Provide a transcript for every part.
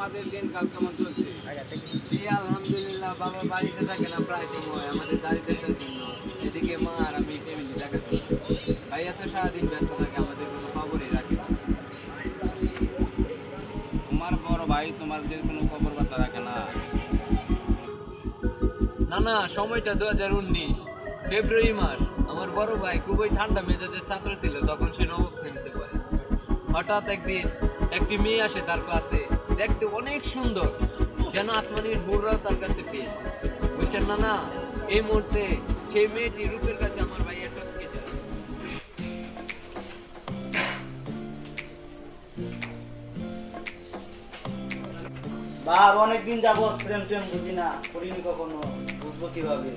আমাদের দিন কাল কেমন চলছে? জি আলহামদুলিল্লাহ, বাবা বাড়িতে থাকে না প্রায় সময় আমাদের দাঁড়িয়ে জন্য। এদিকে মা আর আমি ফ্যামিলি দেখাশোনা। ভাইয়া তো সারাদিন ব্যস্ত থাকে, আমাদের কোনো খবরই রাখে না। তোমার বড় ভাই তোমাদের কোনো খবর বার্তা রাখে না? না না, সময়টা 2019 ফেব্রুয়ারি মাস। আমার বড় ভাই খুবই ঠান্ডা মেজাজের ছাত্র ছিল, তখন সে নবম শ্রেণীতে পড়ে। হঠাৎ একদিন একটি মেয়ে আসে তার ক্লাসে, দেখতে অনেক সুন্দর, যেন আসমানের হুররাও তার কাছে পেয়ে। বুঝছেন না না, এই মুহূর্তে সেই মেয়েটি রূপের কাছে আমার ভাইয়া টপকে যায়। বাপ অনেকদিন যাবত প্রেম টেম বুঝি না, করিনি কখনো, বুঝবো কিভাবে?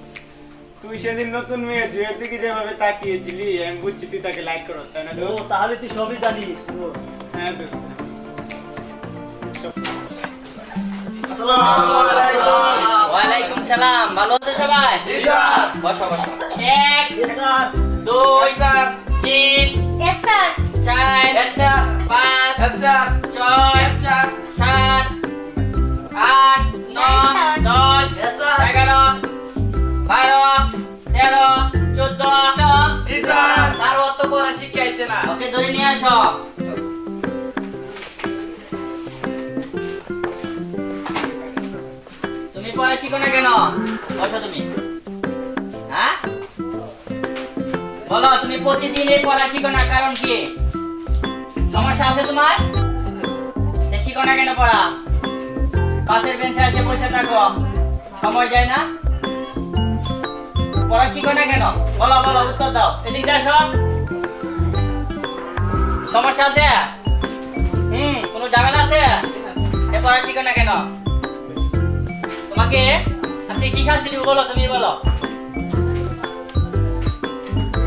তুই সেদিন নতুন মেয়ে জুয়ের দিকে যেভাবে তাকিয়েছিলি আমি বুঝছি তুই তাকে লাইক করো, তাই না? ও তাহলে তুই সবই জানিস। হ্যাঁ দোস্ত। ওয়ালাইকুম সালাম, ভালো আছো সবাই? জি স্যার। বসো বসো। 1 sir 2 sir. 3 Yes, sir. 4 sir. 5 sir. 6 sir. 7 8 9 10 Yes, sir. 11 12 13 14 জি স্যার। আর অত পড়া শিখাইছে না। ওকে ধরে নিয়ে আসো। তুমি পড়া শিখো না কেন? বসো তুমি। হ্যাঁ বলো, তুমি প্রতিদিন এই পড়া শিখো না, কারণ কি? সমস্যা আছে তোমার? শিখো না কেন পড়া? পাশের বেঞ্চে এসে বসে থাকো, সময় যায় না? পড়া শিখো না কেন? বলো বলো, উত্তর দাও। এদিকে আসো। সমস্যা আছে? কোনো ঝামেলা আছে? এ পড়া শিখো না কেন? তোমাকে আজকে কি শাস্তি দিব বলো, তুমি বলো।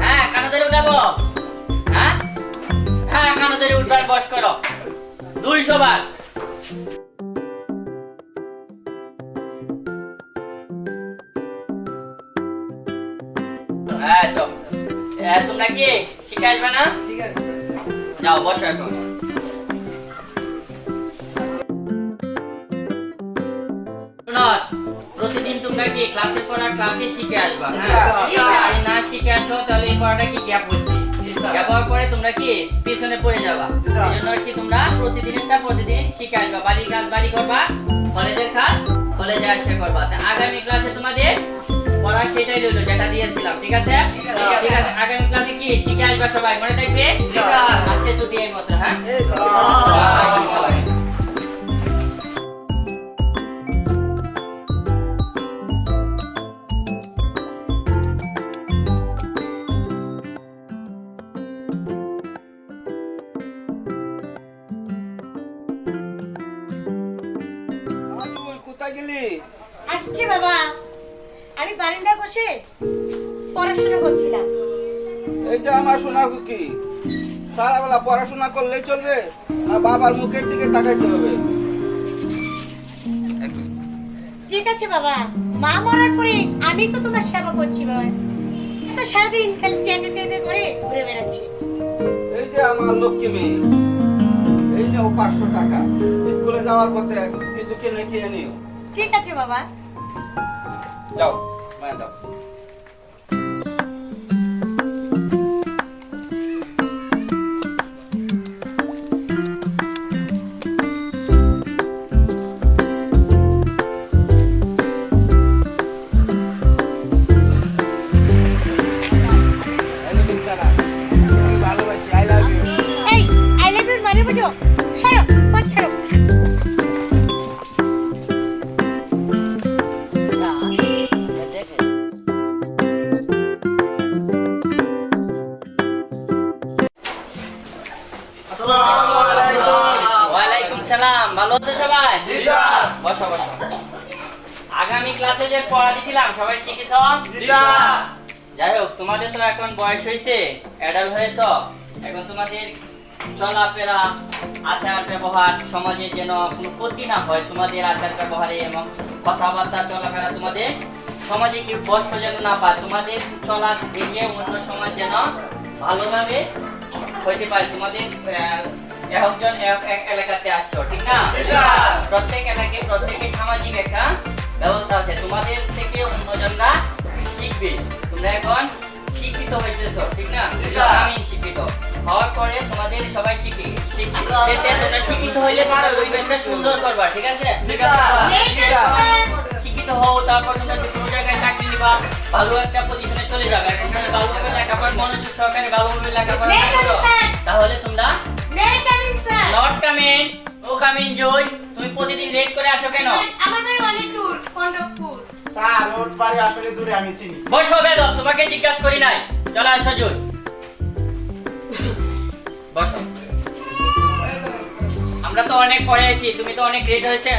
হ্যাঁ, কানো ধরে উঠাবো। হ্যাঁ হ্যাঁ, কানো ধরে উঠবার বস করো 200 বার। হ্যাঁ তো তোমরা কি শিখে আসবে না? ঠিক আছে স্যার। যাও বসো এখন। প্রতিদিন তোমরা কি ক্লাসের পড়া ক্লাসে শিখে আসবা? যদি না শিখে আসো তাহলে এই পড়াটা কি গ্যাপ হচ্ছে। গ্যাপ হওয়ার পরে তোমরা কি পিছনে পড়ে যাবা। এই জন্য কি তোমরা প্রতিদিন শিখে আসবা। বাড়ির কাজ বাড়ি করবা, কলেজের কাজ কলেজে এসে করবা। তা আগামী ক্লাসে তোমাদের পড়া সেটাই রইলো যেটা দিয়েছিলাম, ঠিক আছে? ঠিক আছে, আগামী ক্লাসে কি শিখে আসবা সবাই, মনে থাকবে? আজকে ছুটি এই মতো। হ্যাঁ আজুল কোথায় গেলি? আসছি বাবা, আমি বারান্দায় বসে পড়াশোনা করছিলাম। এই যে আমার সোনা কুকি, সারাবেলা পড়াশোনা করলেই চলবে না বাবার মুখের দিকে তাকাইতে হবে? ঠিক আছে বাবা, মা মরার পরে আমি তো তোমার সেবা করছি বাবা। তো সারাদিন খালি টেনে টেনে করে ঘুরে বেড়াচ্ছি। এই যে আমার লক্ষ্মী মেয়ে, এই যে 500 টাকা, স্কুলে যাওয়ার পথে কিছু কিনে খেয়ে নিও। ঠিক আছে বাবা। যাও মায়া যাও। ভালোবাসি, আই লাভ ইউ। এই আই লাভ ইউ মানে বুঝো? ছাড়ো, পথ ছাড়ো। ওয়ালাইকুম সালাম, ভালো আছো সবাই? জি স্যার। বসো বসো। আগামী ক্লাসে যে পড়া দিছিলাম সবাই শিখেছো? জি স্যার। যাই হোক, তোমাদের তো এখন বয়স হয়েছে, অ্যাডাল্ট হয়েছো। এখন তোমাদের চলাফেরা, আচার ব্যবহার সমাজে যেন কোনো ক্ষতি না হয় তোমাদের আচার ব্যবহারে, এবং কথাবার্তা চলাফেরা তোমাদের সমাজে কেউ কষ্ট যেন না পায়। তোমাদের চলা দেখে অন্য সমাজ যেন ভালোভাবে হইতে পারে। তোমাদের একজন এক এলাকাতে আসছো, ঠিক না? প্রত্যেক শিক্ষিত হইতেছো ঠিক না জি স্যার। আমি শিক্ষিত হওয়ার পরে তোমাদের সবাই শিক্ষিত তোমরা শিক্ষিত হইলে তোমরা পরিবেশটা সুন্দর করবা ঠিক আছে শিক্ষিত হও তারপর তোমরা যে কোনো জায়গায় চাকরি নিবা ভালো একটা পজিশনে চলে যাবে এখন তুমি ভালোভাবে লেখাপড়া মনোযোগ সহকারে ভালোভাবে লেখাপড়া করো তাহলে তোমরা নট কামিং ও কামিং জয় তুমি প্রতিদিন লেট করে আসো কেন আমার বাড়ি অনেক দূর কন্ডকপুর স্যার ওর বাড়ি আসলে দূরে আমি চিনি বসো বেদব তোমাকে জিজ্ঞাসা করি নাই চলে আসো জয় বসো আমরা তো অনেক পরে আছি তুমি তো অনেক লেট হয়েছে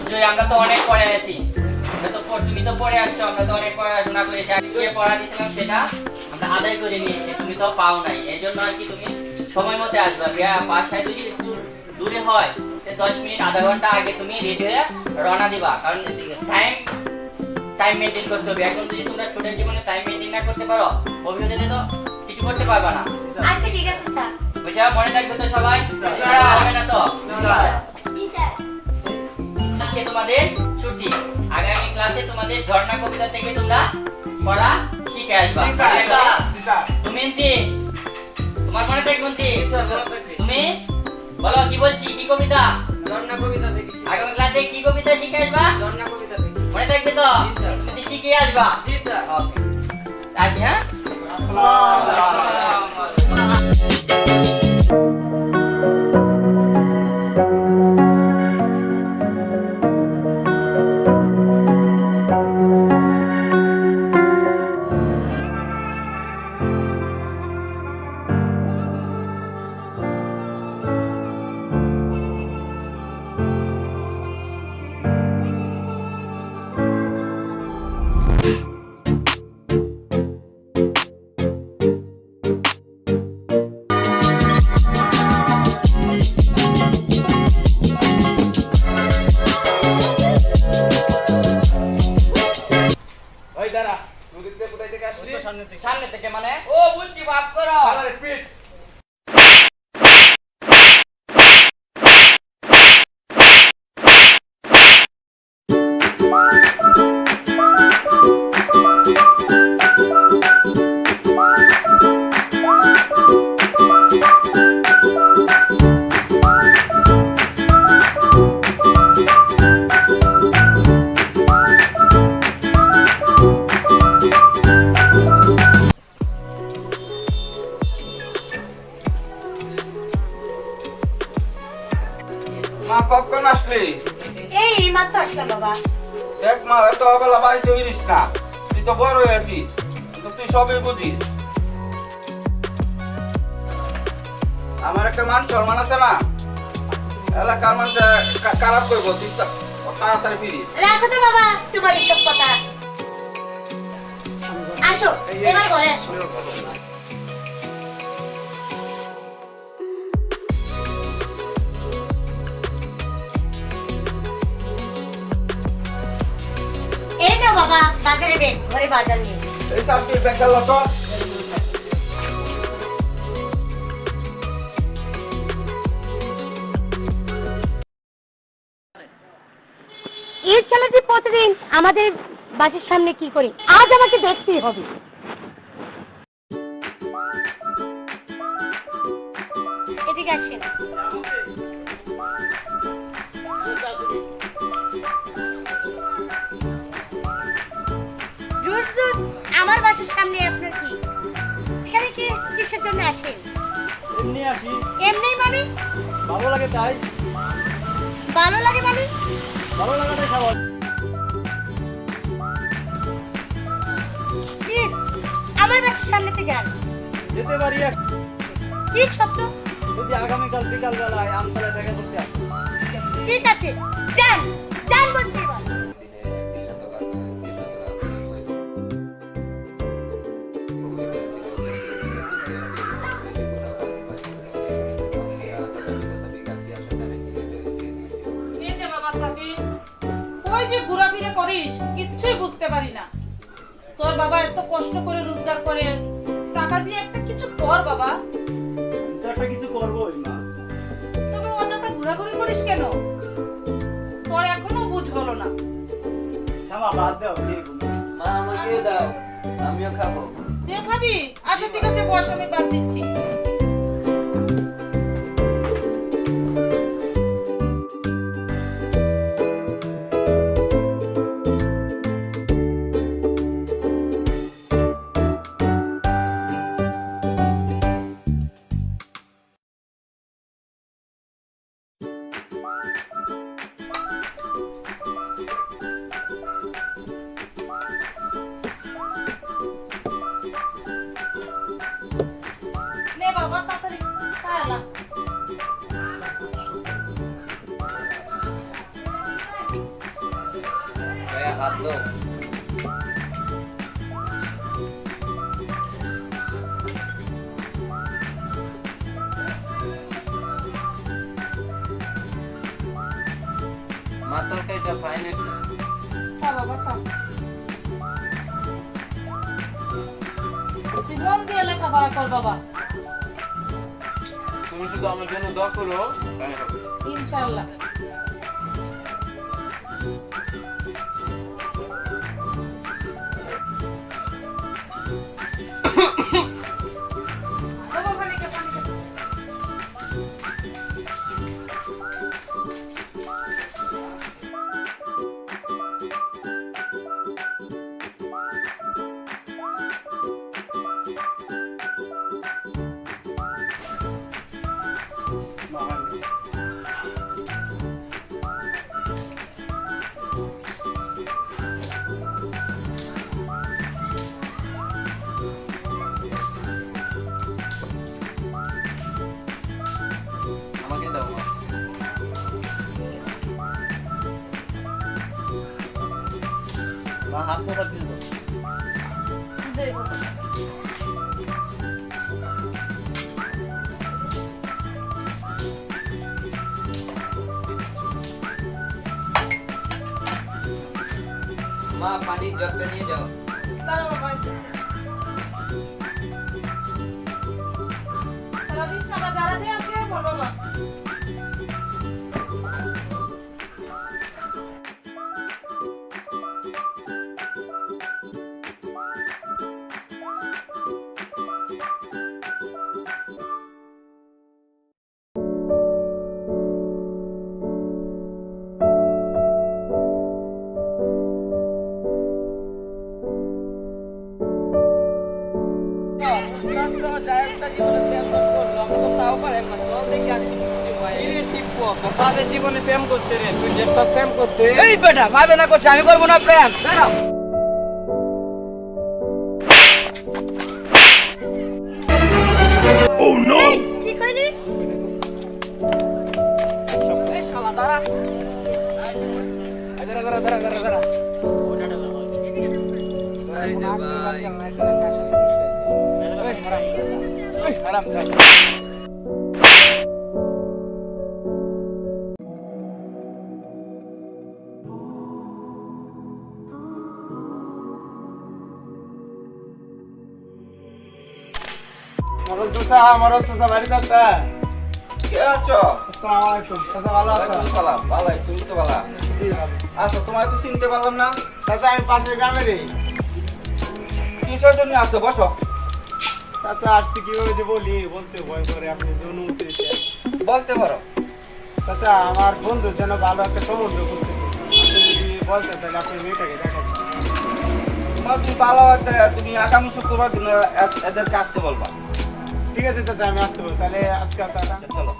জয় আমরা তো অনেক পরে আছি তুমি তো পরে আসছো আমরা তো অনেক পড়াশোনা করেছি আগে যে পড়া দিয়েছিলাম সেটা আমরা আদায় করে নিয়েছি তুমি তো পাও নাই এই জন্য আর কি তুমি সময় মতো আসবা বাসায় যদি একটু দূরে হয় 10 মিনিট আধা ঘন্টা আগে তুমি রেডি হয়ে রওনা দিবা কারণ টাইম মেইনটেইন করতে হবে এখন যদি তোমরা স্টুডেন্ট জীবনে টাইম মেইনটেইন না করতে পারো ভবিষ্যতে তো কিছু করতে পারবা না আচ্ছা ঠিক আছে স্যার বুঝা মনে থাকবে তো সবাই হবে না তো জি স্যার আজকে তোমাদের ছুটি আগামী ক্লাসে তোমাদের ঝর্ণা কবিতা থেকে তোমরা পড়া শিখে আসবা তুমি তোমার মনে থাকবে তুমি বলো কি বলছি কি কবিতা ঝর্ণা কবিতা থেকে আগামী ক্লাসে কি কবিতা শিখে আসবা ঝর্ণা কবিতা থেকে মনে থাকবে তো তুমি শিখে আসবা জি স্যার ওকে আসি হ্যাঁ ওই দাঁড়া নদীর থেকে কোথায় থেকে আসলি সামনে থেকে মানে ও বুঝছি বাপ করো আরে পিট মা কখন আসলি এই মাত্র আসলাম বাবা দেখ মা এত বেলা বাড়িতে ফিরিস না তুই তো বড় হয়ে আছিস তো তুই সবই বুঝিস আমার একটা মান সম্মান আছে না এলাকার মানুষ খারাপ করবো তুই তাড়াতাড়ি ফিরিস রাখো তো বাবা তোমার এসব কথা আসো এবার ঘরে আসো এই নাও বাবা বাজারে বের ঘরে বাজার নিয়ে এই সব কি বেকার তো এই ছেলেটি প্রতিদিন আমাদের বাড়ির সামনে কি করে আজ আমাকে দেখতেই হবে এদিকে আসেন রোজ রোজ আমার বাসার সামনে আপনার কি এখানে কি কিসের জন্য আসেন এমনি আসি এমনি মানে ভালো লাগে তাই ভালো লাগে মানে ভালো লাগাটাই স্বাভাবিক প্লিজ আমার বাসার সামনেতে যান যেতে পারি কি সত্য যদি আগামীকাল বিকালবেলায় আমতলায় দেখা করতে আসি ঠিক আছে যান যান বলছি এবার এই যে বাবা সাবির, ওই যে ঘোরাফেরা করিস কিচ্ছুই বুঝতে পারি না। তোর বাবা এত কষ্ট করে রোজগার করে টাকা দিয়ে একটা কিছু কর বাবা। তো একটা কিছু করবোই মা তবে অযথা ঘোরাঘুরি করিস কেন? তোর এখনো বুঝ হলো না। থামা বাদ দাও কে মা ওই আমাকেও দাও, আমিও খাবো। তুই খাবি? আচ্ছা ঠিক আছে বস, আমি বাদ দিচ্ছি। নে বাবা তাড়াতাড়ি খালা। ভাইয়া হাত দাও। মা তরকারিটা ফাইন আছে। খা বাবা খা। তুই মন দিয়ে লেখাপড়া কর বাবা, তুমি শুধু আমার জন্য দোয়া করো, তাই হবে। ইনশাআল্লাহ। বাবা পানি খা, পানি খা। আমাকে দাও মা। মা হাত মোটা দিল। দে বাবা। মা পানির জগটা নিয়ে যাও। দাঁড়া বাবা একটু। তারা বিছানা যারা দিয়ে আসে বল বাবা। জীবনে প্রেম করতে রে, তুই যেটা প্রেম করতে এই বেটা ভাবে না করছে, আমি করবো না প্রেম। দাঁড়াও। কি কইলি? এই শালা দাঁড়া। দাঁড়া দাঁড়া দাঁড়া দাঁড়া দাঁড়া। এই যে ভাই। হারাম থাক। মরল চাচা বাড়িতে আছে? কে আছো? আসসালামু আলাইকুম। চাচা ভালো আছো? ওয়ালাইকুম সালাম। ভালো, তুমি তো ভালো। জি ভালো। আচ্ছা, তোমায় তো চিনতে পারলাম না। চাচা আমি পাশের গ্রামেরই। কিসের জন্য আসছো? বসো। চাচা আসছি কিভাবে যে বলি, বলতে ভয় করে, আপনি যে অনুমতি দিচ্ছেন। বলতে পারো। চাচা আমার বন্ধুর জন্য ভালো একটা সম্বন্ধ খুঁজতেছি, আপনি যদি বলতেন তাহলে আপনি মেয়েটাকে দেখাবেন। তুমি ভালো একটা, তুমি আগামী শুক্রবার দিন এদেরকে আসতে বলবা। ঠিক আছে চাচা, আমি আসতে পারি তাহলে আজকে চাচা। চলো।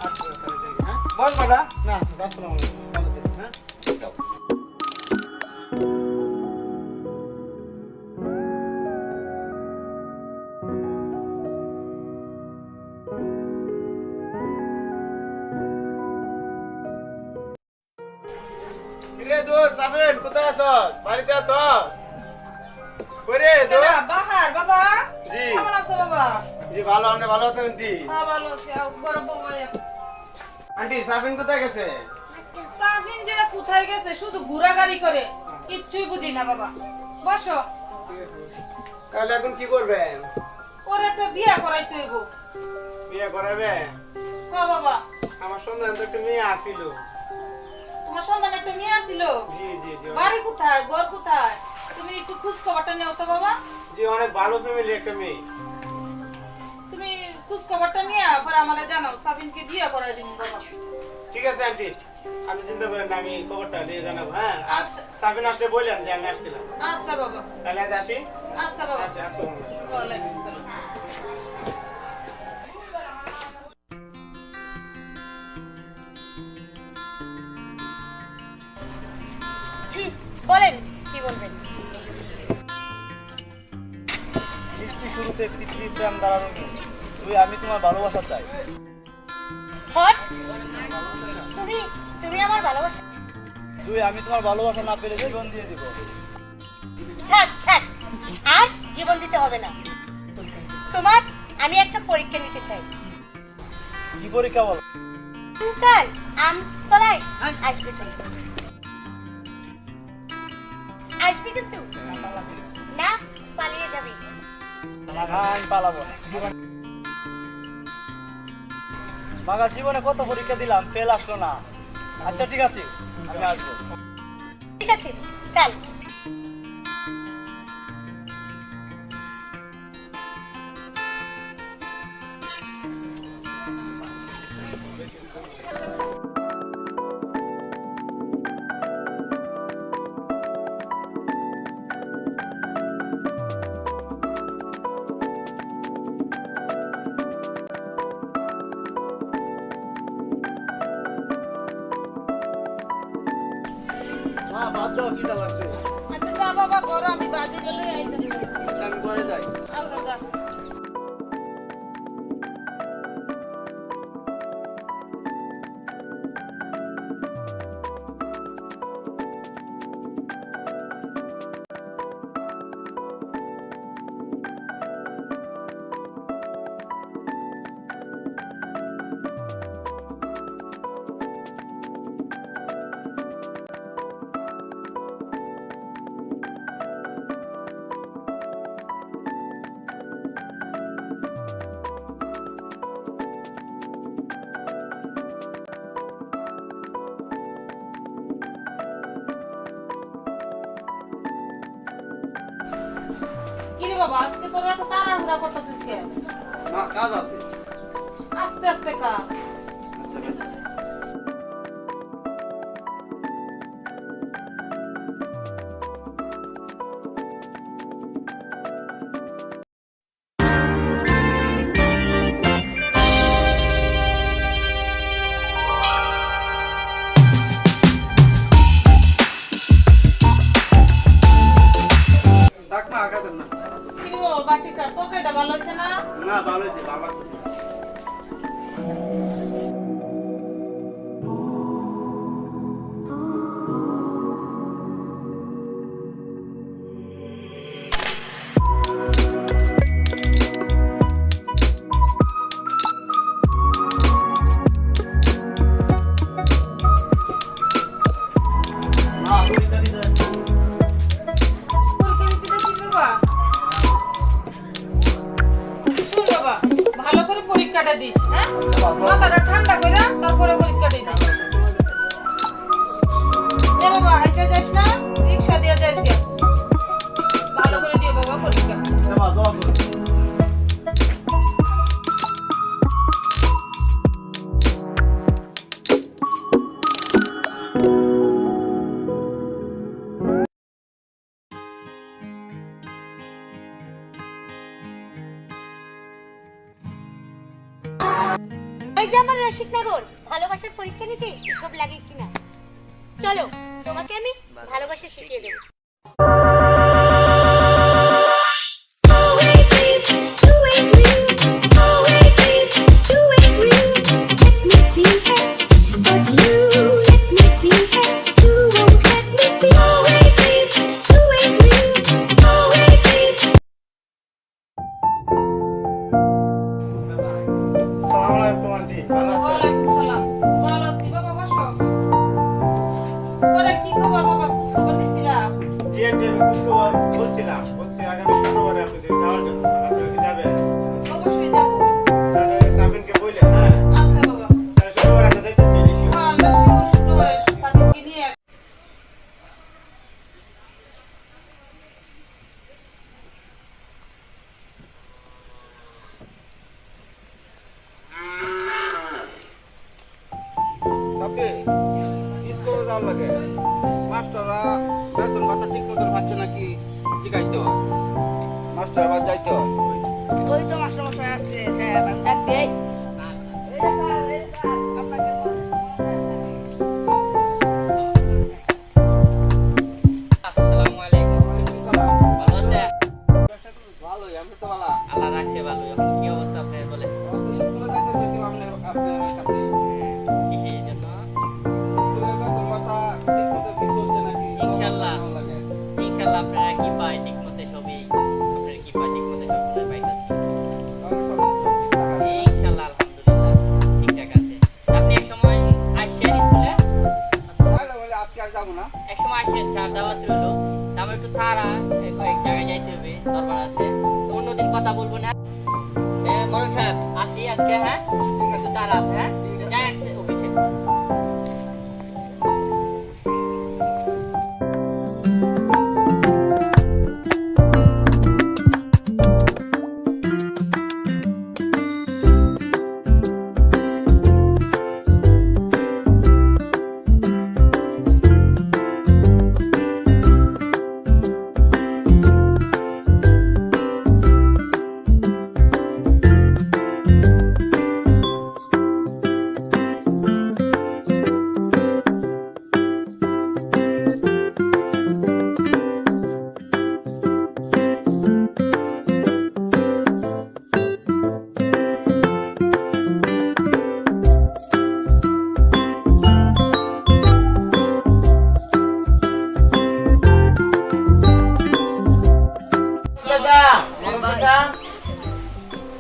আচ্ছা তাহলে দেখি, হ্যাঁ? বলবা না? না চাচা, আসসালামু আলাইকুম। ভালো থাকবেন, হ্যাঁ? যাও। কিরে দোস্ত, সাবিন কোথায় আছস? বাড়িতে আছস? কইরে দোস্ত? বাহার বাবা। জি। কেমন আছো বাবা? জি ভালো, আপনি ভালো আছেন আন্টি? হ্যাঁ ভালো আছি। আর বড় বাবা আন্টি সাবিন কোথায় গেছে? সাহিন যে কোথায় গেছে, শুধু ঘোরাঘুরি করে, কিচ্ছুই বুঝি না বাবা। বসো। তাহলে এখন কি করবেন? ওর একটা বিয়ে করাইতে হইব। বিয়ে করাবেন? হ্যাঁ বাবা। আমার সন্ধান তো একটা মেয়ে আসিল। তোমার সন্তান একটা মেয়ে আছিল? জি জি জি। বাড়ি কোথায়, ঘর কোথায়? তুমি একটু খোঁজ খবরটা নেও তো বাবা। জি অনেক ভালো ফ্যামিলি একটা মেয়ে। তুমি খোঁজ খবরটা নিয়ে পরে আমাকে জানাও, সাবিনকে বিয়ে করাই দিন বাবা। ঠিক আছে আন্টি, আপনি চিন্তা করেন না, আমি খবরটা নিয়ে জানাবো। হ্যাঁ আচ্ছা সাবিন আসলে বললেন যে আমি আসছিলাম। আচ্ছা বাবা। তাহলে আজ আসি। আচ্ছা বাবা। আচ্ছা আসসালামু আলাইকুম। ওয়ালাইকুম সালাম। বলেন কি বলবেন? মিষ্টি শুরুতে পৃথিবীর প্রেম দাঁড়ানো নেই। তুই আমি তোমার ভালোবাসা চাই। হট তুমি তুমি আমার ভালোবাসা। তুই আমি তোমার ভালোবাসা না পেলে জীবন দিয়ে দিব। থাক থাক, আর জীবন দিতে হবে না। তোমার আমি একটা পরীক্ষা নিতে চাই। কি পরীক্ষা বল? কাল আমতলায় আসবে তো? আসবি কিন্তু না, পালিয়ে যাবি। আমি পালাবো না। মাগার জীবনে কত পরীক্ষা দিলাম, ফেল আসলো না। আচ্ছা ঠিক আছে, আমি আসবো। ঠিক আছে কাল। মা বাদ দাও, কি লাগছে? আচ্ছা যা বাবা করো, আমি বাজে গেলে আইতেছি। আমি ঘরে যাই। আচ্ছা যা। কি রে বাবা, আজকে তোরা এত তাড়াহুড়া করতেছিস কেন? মা কাজ আছে। আস্তে আস্তে কাজ। আচ্ছা ভাই। থাক মা, আঘাতের না। কি রে বাবা, বাটিটা তরকারিটা ভালো হয়েছে না? না ভালো হয়েছে, ভালো লাগতেছে। মা পরীক্ষা দিতে যাচ্ছি। পরীক্ষা দিতে যাচ্ছিস বাবা? শোন বাবা, ভালো করে পরীক্ষাটা দিস, হ্যাঁ? মাথাটা ঠান্ডা করে তারপরে পরীক্ষাটা দিস। এ বাবা, হাইটা যাস না, রিক্সা দিয়ে যাস গে। ভালো করে দিয়ে বাবা পরীক্ষা। আচ্ছা মা, দোয়া করো। এই যে আমার রসিকনগর, ভালোবাসার পরীক্ষা নিতে এসব লাগে কিনা? চলো তোমাকে আমি ভালোবাসা শিখিয়ে দেবো। আসসালামু আলাইকুম আন্টি, ভালো আছেন? ওয়ালাইকুম সালাম। ভালো আছি বাবা, বসো। পরে কি খবর বাবা, খোঁজ খবর দিছিলা? জি আন্টি, কি স্কুলে যাওয়ার লাগে মাস্টাররা বেতন ভাতা ঠিক মতন পাচ্ছে নাকি জিগাইতে হয় মাস্টার আবার যাইতে হয় ওই তো মাস্টার মশাই আসছে সাহেব আমি ডাক দেই আসসালামু আলাইকুম ভালো আছে ভালোই আমি তো ভালো আল্লাহ রাখছে ভালো এখন কি অবস্থা আপনার বলে স্কুলে যাইতে গেছিলাম আপনার কাছে কিসের জন্য স্কুলে বেতন ভাতা ঠিক মতো কি চলছে নাকি ইনশাআল্লাহ। কেমন লাগে? ইনশাআল্লাহ আপনারা কি পায় ঠিক মতো সবই আপনারা কি পায় ঠিক মতো সব পাইতেছি তাহলে সব ঠিকঠাক আছে? ইনশাআল্লাহ আলহামদুলিল্লাহ ঠিকঠাক আছে আপনি এক সময় আসছেন স্কুলে তাহলে বলে আজকে আর যাবো না এক সময় আসছেন চার দাওয়াত রইলো আমার একটু তারা এক জায়গায় যাইতে হবে দরবার আছে তো অন্যদিন কথা বলবো না মনোজ সাহেব আসি আজকে হ্যাঁ একটু তারা আছে হ্যাঁ যাই অফিসে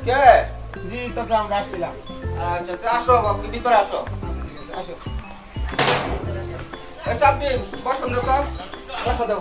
কে জি তো আমরা আসছিলাম আচ্ছা তো আসো বাবু ভিতরে আসো আসো এই সাবজি পছন্দ তো বসো দাও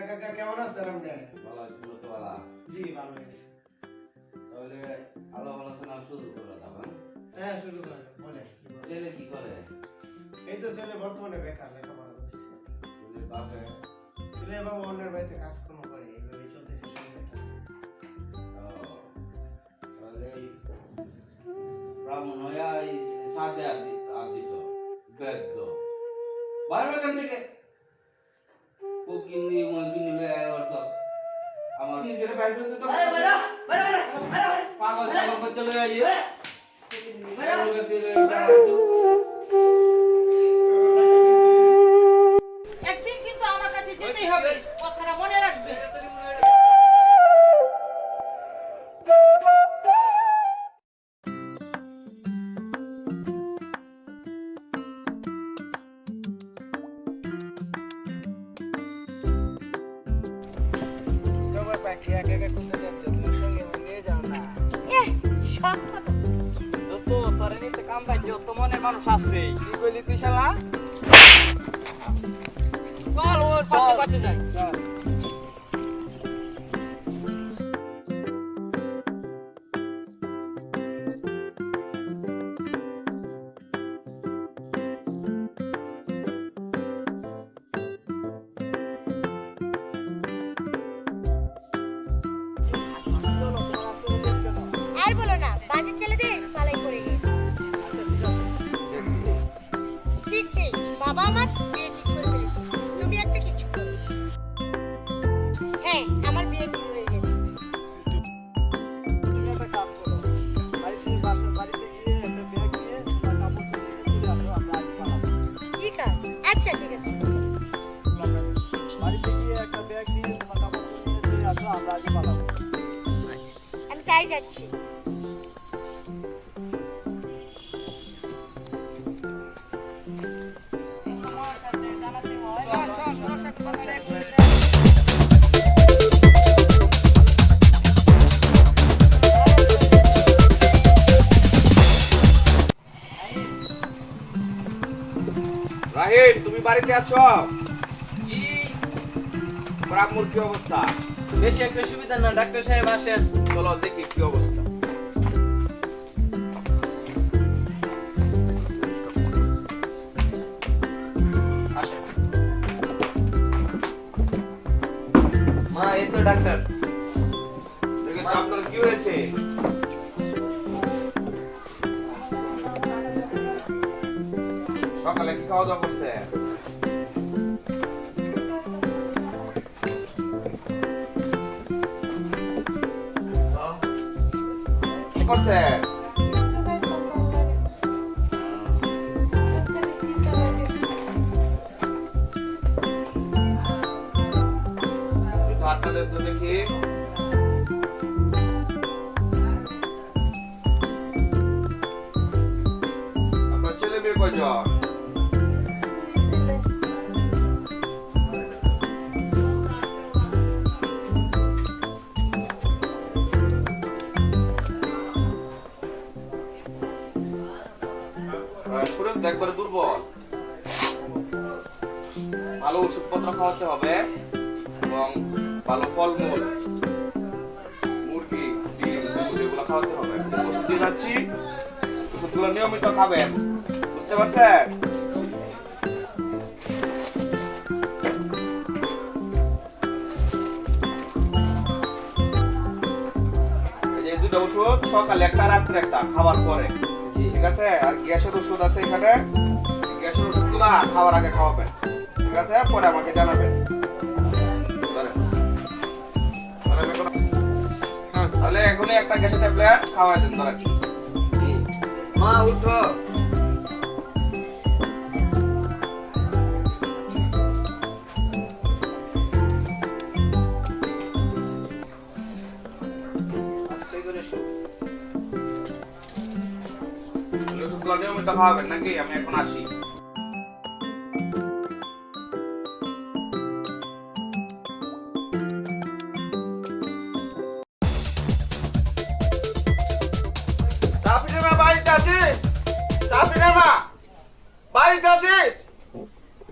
কাকা কেমন আছেন আপনি ভালো আছি, তুমি তো ভালো? জি ভালো আছি তাহলে আলাপ আলোচনা শুরু করে দাও, হ্যাঁ? হ্যাঁ শুরু করেন বলে ছেলে কি করে? এই তো ছেলে বর্তমানে বেকার লেখাপড়া করতেছে ছেলে বাপে ছেলে বাবা অন্যের বাড়িতে কাজকর্ম করে এইভাবে চলতেছে সংসারটা তাহলে এই ব্রাহ্মণ হইয়া এই সাদে আর দিছ বেদ্য বাইরে এখান থেকে ও কিনি লয়ে আয় ওর সব আমার নিজের বাইরে করতে তো পাগল পাগল করতে লয়ে আইয়ে একদিন কিন্তু আমার কাছে যেতেই হবে কথাটা মনে রাখবে তোমার পাখি একা একা খুঁজতে যাচ্ছে তোমার সঙ্গে নিয়ে যাও না শখ কত দোস্ত তোর নিতে কাম পাইছো তো মনে মানুষ আছে কি কইলি তুই শালা চল ওর পাশে পাশে যাই চল আর বলো না বাজে ছেলেদের পালাই করে গেছে ঠিক নেই বাবা আমার বিয়ে ঠিক করে ফেলেছে তুমি একটা কিছু করো হ্যাঁ আমার বিয়ে ঠিক হয়ে গেছে তুমি একটা কাজ করো বাড়িতে গিয়ে একটা ব্যাগ নিয়ে তোমার কাপড় নিয়ে চলে আসো আমরা আজ পালাবো ঠিক আছে আচ্ছা ঠিক আছে বাড়িতে গিয়ে একটা ব্যাগ নিয়ে তোমার কাপড় নিয়ে চলে আসো আমরা আজ পালাবো আমি তাই যাচ্ছি রাহিম তুমি বাড়িতে আছো ব্রাহ্মণ কি অবস্থা বেশি একটা সুবিধা না, ডাক্তার সাহেব আসেন। চলো দেখি কি অবস্থা। আসেন। মা, এই তো ডাক্তার। দেখি তো আপনার কি হয়েছে? সকালে কি খাওয়া দাওয়া করছে? কি করছে? একটু হাতটা দেন তো দেখি। আপনার ছেলে মেয়ে কয়জন? শরীর তো একবারে দুর্বল, ভালো ওষুধপত্র খাওয়াতে হবে এবং ভালো ফলমূল, মুরগি, ডিম, দুধ এগুলো খাওয়াতে হবে। ওষুধ দিয়ে যাচ্ছি, ওষুধগুলো নিয়মিত খাবেন, বুঝতে পারছেন? এই যে দুটো ওষুধ, সকালে একটা রাত্রে একটা, খাবার পরে, ঠিক আছে? আর গ্যাসের ওষুধ আছে এখানে, গ্যাসের ওষুধগুলো খাওয়ার আগে খাওয়াবেন, ঠিক আছে? পরে আমাকে জানাবেন। তাহলে এখনই একটা গ্যাসের ট্যাবলেট খাওয়াই দেন, ধরেন। মা, উঠো। আস্তে করে শো। ওষুধগুলো নিয়মিত খাওয়াবেন নাকি? আমি এখন আসি। সাফিনা বাড়িতে আছে? সাফিনা মা বাড়িতে আছে?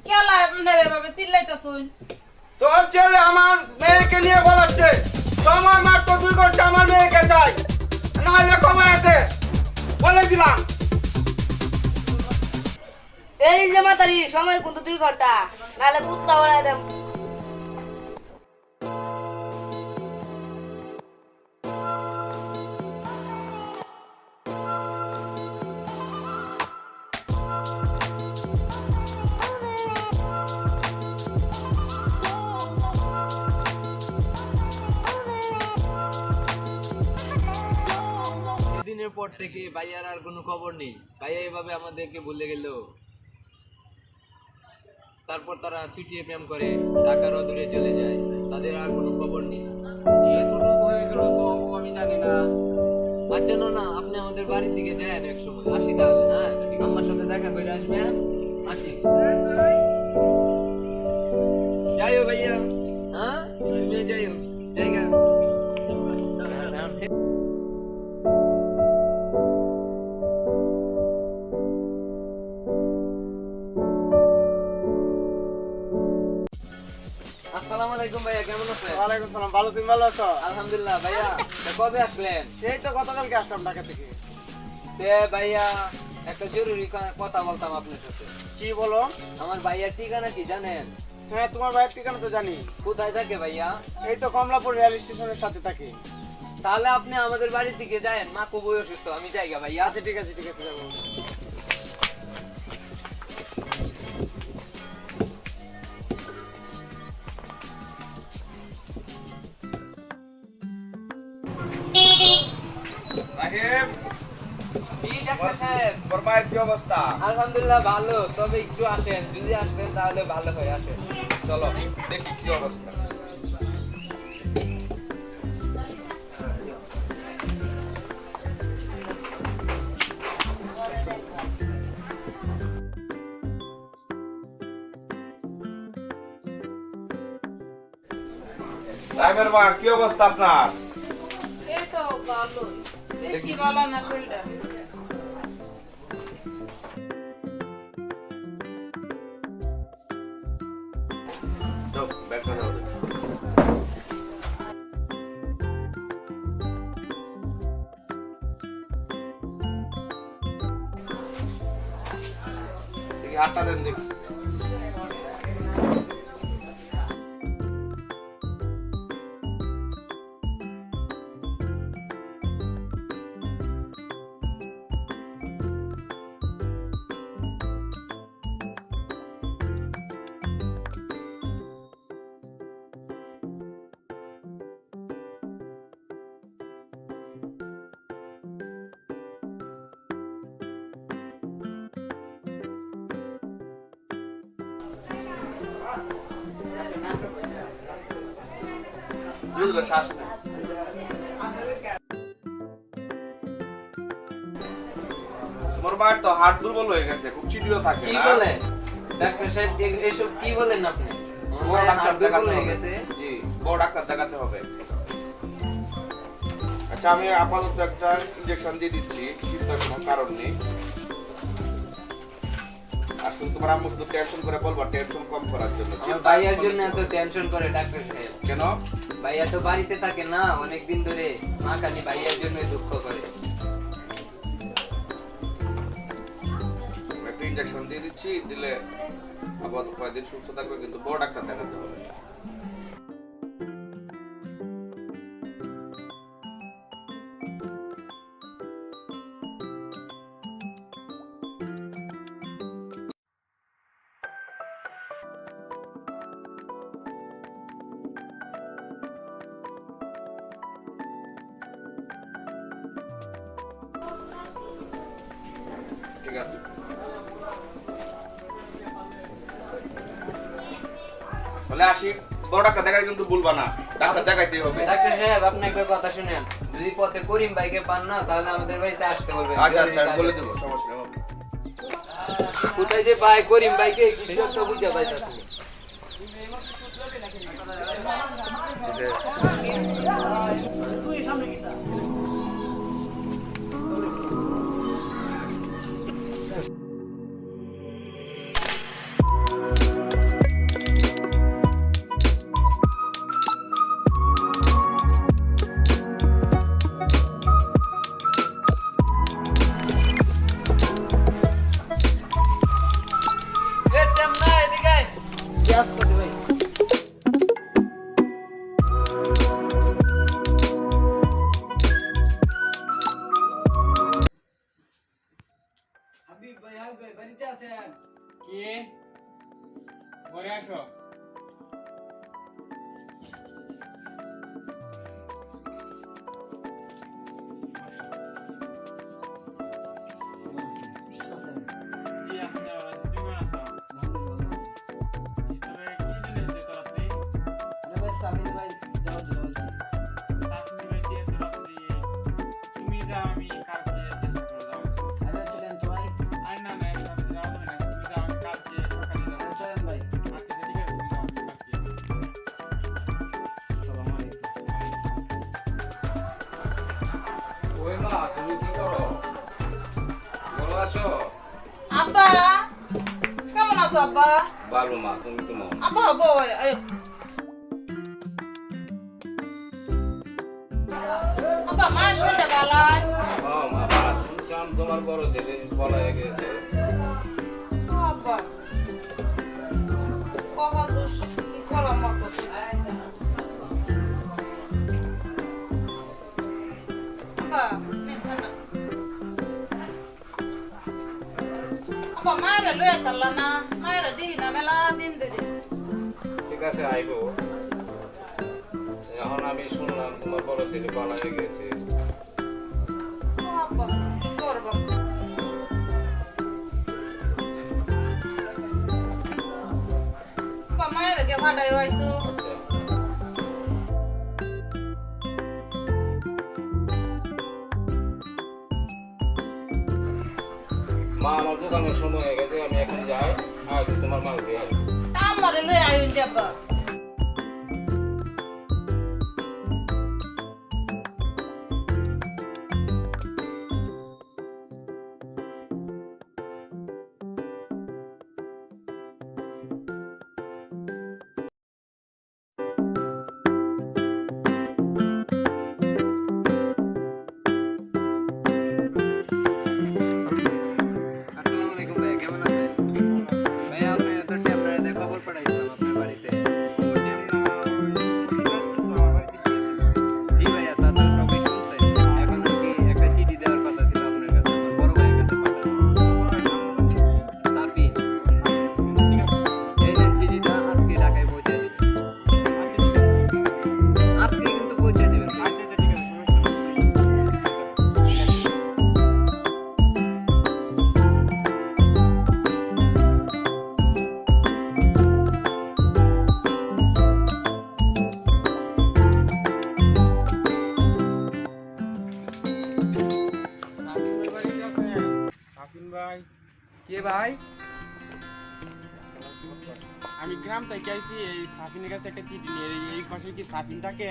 কেলা আপনারে বাবা চিল্লাইতাছুন। তোর ছেলে আমার মেয়েকে নিয়ে বলাচ্ছে, সময় মাত্র 2 ঘন্টা, আমার মেয়েকে চাই, নাহলে খবর আছে, বলে দিলাম। এই যে মাতারি সময় কিন্তু 2 ঘন্টা, নাহলে কুত্তা ওড়াই দেব। সেদিনের পর থেকে ভাইয়ার আর কোনো খবর নেই। ভাইয়া এভাবে আমাদেরকে ভুলে গেল। তারপর তারা ছুটিয়ে প্রেম করে ঢাকার অদূরে চলে যায়, তাদের আর কোনো খবর নেই। এতটুকু হয়ে গেল তো আমি জানি না। আচ্ছা না, আপনি আমাদের বাড়ির দিকে যান এক সময়। আসি তাহলে, হ্যাঁ? আমার সাথে দেখা করে আসবেন। আসি। যাইও ভাইয়া, হ্যাঁ? তুমি যাইও জায়গা। আসসালামু আলাইকুম ভাইয়া, কেমন আছেন? ওয়ালাইকুম সালাম, ভালো, তুমি ভালো আছো? আলহামদুলিল্লাহ। ভাইয়া, তা কবে আসলেন? সেই তো গতকালকে আসলাম ঢাকা থেকে। ভাইয়া, একটা জরুরি কথা বলতাম আপনার সাথে। কি বলো? আমার ভাইয়ার ঠিকানা কি জানেন? হ্যাঁ, তোমার ভাইয়ের ঠিকানা তো জানি। কোথায় থাকে ভাইয়া? এই তো কমলাপুর রেল স্টেশনের সাথে থাকে। তাহলে আপনি আমাদের বাড়ির দিকে যান, মা খুবই অসুস্থ। আমি যাইগা ভাইয়া। আচ্ছা ঠিক আছে, ঠিক আছে, যাবো। সাহেব, জি ডাক্তার সাহেব। তোর মায়ের কি অবস্থা? আলহামদুলিল্লাহ ভালো, তবে একটু আসেন, যদি আসেন তাহলে ভালো হয়। আসেন। চলো দেখি কি অবস্থা। সাহেবের মা কি অবস্থা আপনার? এই তো ভালো, বেশি ভালো না শরীরটা। যাও, ব্যাগ নাও। দেখি হাতটা দেন দেখি। বুঝলো শ্বাস নেই। তোমার মায়ের তো হার্ট দুর্বল হয়ে গেছে, খুব চিঠিও থাকে কি না। বলেন ডাক্তার সাহেব, এসব কি বলেন আপনি? আমার বড় মায়ের ডাক্তার হাড় দুর্বল দেখাতে হয়ে হবে। গেছে। জি, বড় ডাক্তার দেখাতে হবে। আচ্ছা, আমি আপাতত একটা ইনজেকশন দিয়ে দিচ্ছি, চিন্তার কোনো কারণ নেই। আসলে তোমার আম্মু শুধু টেনশন করে বলবা, টেনশন কম করার জন্য। আমার চিন্তা ভাইয়ার করলে জন্য কি এত হবে? টেনশন করে ডাক্তার সাহেব। কেন? ভাইয়া তো বাড়িতে থাকে না অনেকদিন ধরে, মা খালি ভাইয়ার জন্যই দুঃখ করে। একটা ইনজেকশন দিয়ে দিচ্ছি, দিলে আপাতত কয়েকদিন সুস্থ থাকবে, কিন্তু বড় ডাক্তার দেখাতে হবে। ঠিক আছে। বলে আসি, বড় ডাক্তার দেখাই কিন্তু ভুলবা না, ডাক্তার দেখাইতেই হবে। ডাক্তার সাহেব আপনি একটা কথা শুনেন, যদি পথে করিম ভাইকে পান না তাহলে আমাদের বাড়িতে আসতে বলবেন। আচ্ছা আচ্ছা, আমি বলে দেবো, সমস্যা নেই। কোথায় যে পায় করিম ভাইকে কিছু একটা বুঝা পাইতাছি। তুই সামনে গিয়ে হাবিব ভাই, বাড়িতে আছেন? কি ঘরে আসো। কি আপনি আবার আছি, তুমি কেমন আছো? তবে কি জন্য এসেছো এত রাত্রি? চাকরি বাকরি এত রাত্রি? তুমি যাও, আমি কালকে চেষ্টা করে যাওয়ার জন্য। আর না না, এখন আমি যাওয়া যাবে না, তুমি যাও, আমি কালকে সকালে যাবো। আচ্ছা ঠিক আছে, তুমি যাও, আমি কালকে। ওই মা, তুমি কি করো? ভালো আছো? আব্বা কেমন আছো আব্বা? ভালো মা, তুমি কেমন? আব্বা আব্বা আয়। আব্বা মায়ের শরীরটা ভালো? হ্যাঁ মা, ভালো। শুনছিলাম তোমার বড় ছেলে পলায় গেছে। আব্বা বাবা দোষ কি করলাম মা করতে? আব্বা আব্বা মায়েরা লয়ে তাল্লা না, মায়েরা দিই না মেলা দিন ধরে। ঠিক আছে আইবো। এখন আমি শুনলাম তোমার বড় ছেলে পলায় গেছে। আব্বা কি করবো? আব্বা মায়েরা কে ভাড়াই হয়তো। মা, আমার দোকানের সময় হয়ে গেছে, আমি এখন যাই। আজ তোমার মাল দিয়ে আসবো। আমারে লয়ে আইন যাবা। আসসালামু আলাইকুম ভাই, কেমন আছেন? কে ভাই? আমি গ্রাম থেকে আইছি, এই সাফিনের কাছে একটা চিঠি নিয়ে। এই পাশে কি সাফিন থাকে?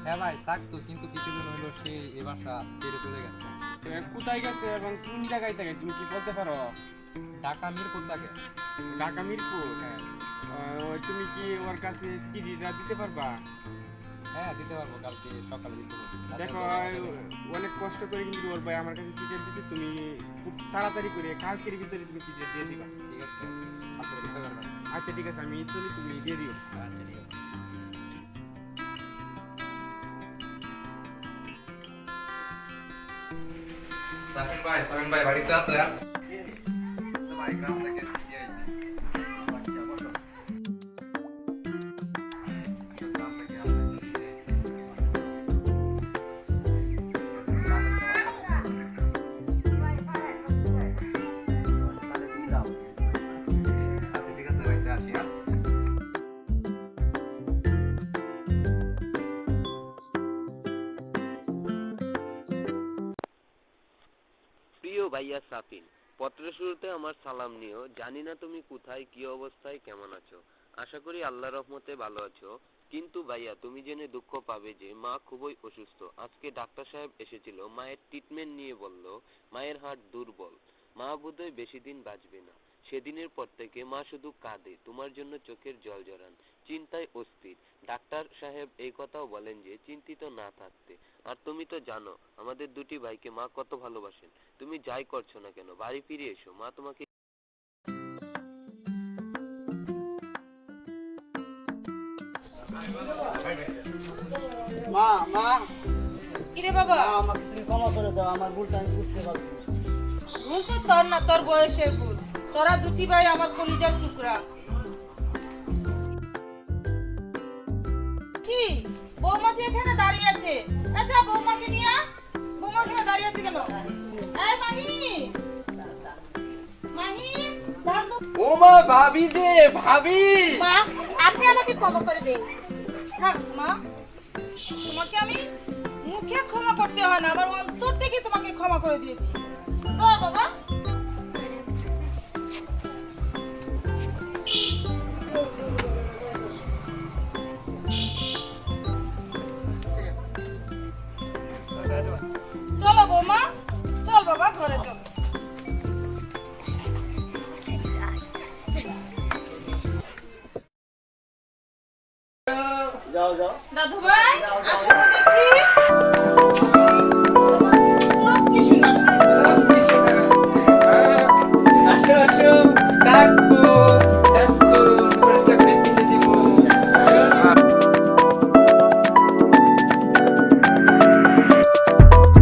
হ্যাঁ ভাই থাকতো, কিন্তু কিছুদিন হলো সে এ বাসা ছেড়ে চলে গেছে। তো কোথায় গেছে এবং কোন জায়গায় থাকে তুমি কি বলতে পারো? ঢাকা মিরপুর থাকে। ঢাকা মিরপুর? হ্যাঁ তুমি কি ওর কাছে চিঠিটা দিতে পারবা? হ্যাঁ দিতে পারবো, কালকে সকালে দিতে পারবো। দেখো অনেক কষ্ট করে কিন্তু ওর ভাই আমার কাছে চিঠি দিচ্ছে, তুমি খুব তাড়াতাড়ি করে কালকের ভিতরে তুমি চিঠি দিয়ে দিবা। ঠিক আছে, আচ্ছা দিতে পারবো। আচ্ছা ঠিক আছে, আমি চলি, তুমি দিয়ে দিও। আচ্ছা ঠিক আছে। সাফিন ভাই বাড়িতে আছে? তো ভাই গ্রাম থেকে চিঠি আইছে। আচ্ছা বসো। গ্রাম থেকে আপনাকে চিঠি আচ্ছা ঠিক আছে ভাই, আসি। প্রিয় ভাইয়া সাফিন, পত্রের শুরুতে আমার সালাম নিও। জানি না তুমি কোথায়, কি অবস্থায়, কেমন আছো। আশা করি আল্লাহর রহমতে ভালো আছো। কিন্তু ভাইয়া তুমি জেনে দুঃখ পাবে যে মা খুবই অসুস্থ। আজকে ডাক্তার সাহেব এসেছিল, মায়ের ট্রিটমেন্ট নিয়ে বলল মায়ের হার্ট দুর্বল, মা বোধহয় বেশি দিন বাঁচবে না। সেদিনের পর থেকে মা শুধু কাঁদে, তোমার জন্য চোখের জল জড়ান, চিন্তায় অস্থির। ডাক্তার সাহেব এই কথাও বলেন যে চিন্তিত না থাকতে। আর তুমি তো জানো আমাদের দুটি ভাইকে মা কত ভালোবাসেন। তুমি যাই করছো না কেন বাড়ি ফিরে এসো, মা তোমাকে। মা মা কিরে বাবা, আমাকে তুমি ক্ষমা করে দাও, আমার ভুলটা আমি বুঝতে পারছি। ভুল তো তোর না, তোর বয়সের ভুল। তোরা দুটি ভাই আমার কলিজার টুকরা। কি বৌমা যে এখানে দাঁড়িয়ে আছে? আচ্ছা বৌমাকে নিয়ে আয়। বৌমা এখানে দাঁড়িয়ে আছে কেন? এই মাহি, মাহি, ধান তো। ও মা, ভাবি যে ভাবি। মা আপনি আমাকে ক্ষমা করে দিন। থাক মা, তোমাকে আমি মুখে ক্ষমা করতে হয় না, আমার অন্তর থেকে তোমাকে ক্ষমা করে দিয়েছি। তো বাবা চলো বৌমা, চল বাবা ঘরে চল। যাও যাও দাদু ভাই আসো।